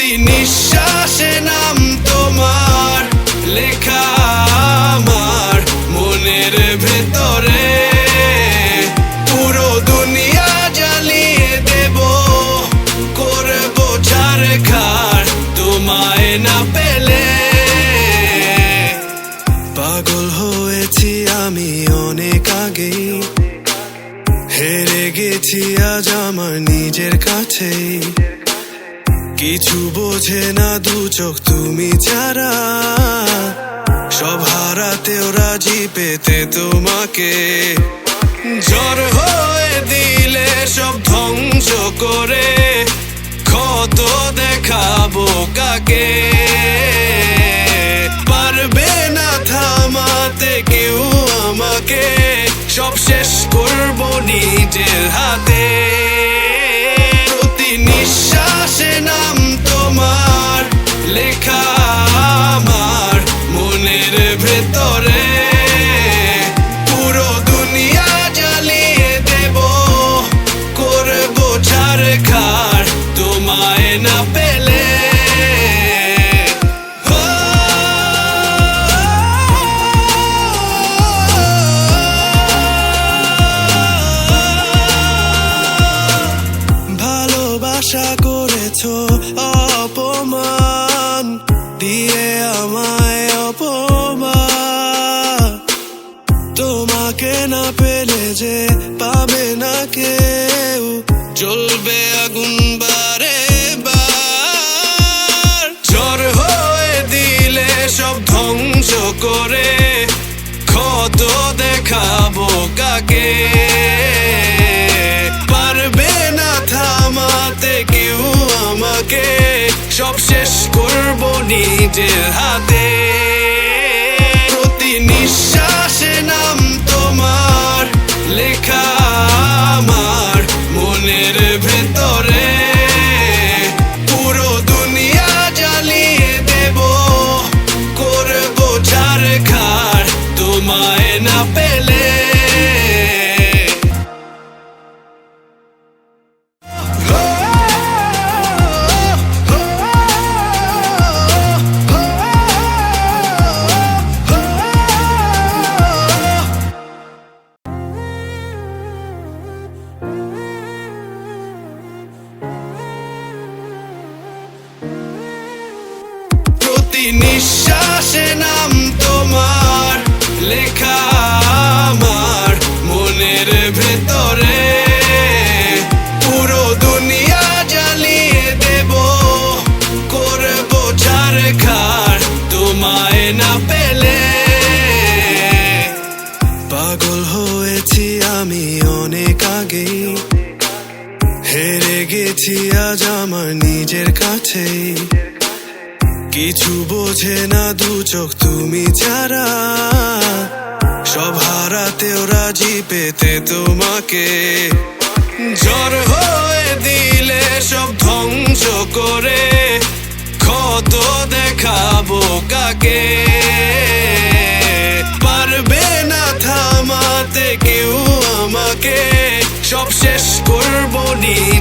প্রতি নিঃশ্বাসে নাম তোমার লেখা আমার মনের ভেতরে। পুরো দুনিয়া জ্বালিয়ে দেব, করব ছারখার তোমায় না পেলে। পাগল হয়েছি আমি অনেক আগেই, হেরে গেছি আজ আমার নিজের কাছেই। কিছু বোঝে না দু চোখ তুমি ছাড়া, সব হারাতেও রাজি পেতে তোমাকে। ঝড় হয়ে দিলে সব ধ্বংস করে, ক্ষত দেখাবো কাকে। পারবে না থামাতে কেউ আমাকে, সব শেষ করবো নিজের হাতে। প্রতি নিঃশ্বাসে নাম তোমার লেখা আমার মনের ভেতরে। পুরো দুনিয়া জ্বালিয়ে দেব, করবো ছারখার তোমায় না পেলে। ভালোবাসা করেছো অপমান দিয়ে আমায় অপমান। তোমাকে না পেলে যে পাবে না কেউ, জ্বলবে আগুন বারে বার। ঝড় হয়ে দিলে সব ধ্বংস করে, ক্ষত দেখাবো কাকে। পারবে না থামাতে কেউ আমাকে, সব শেষ করবো নিজের হাতে। প্রতি নিঃশ্বাসে নাম তোমার লেখা আমার মনের ভেতরে। পুরো দুনিয়া জ্বালিয়ে দেব, করবো ছারখার তোমায় না পেলে। প্রতি নিঃশ্বাসে নাম তোমার লেখা আমার মনের ভেতরে। পুরো দুনিয়া জ্বালিয়ে দেব, করবো ছারখার তোমায় না পেলে। পাগল হয়েছি আমি অনেক আগেই, হেরে গেছি আজ আমার নিজের কাছেই। কিছু বোঝে না দু চোখ তুমি ছাড়া, সব হারাতেও রাজি পেতে তোমাকে। ঝড় হয়ে দিলে সব ধ্বংস করে, ক্ষত দেখাবো কাকে। পারবে না থামাতে কেউ আমাকে, সব শেষ করবো নিজের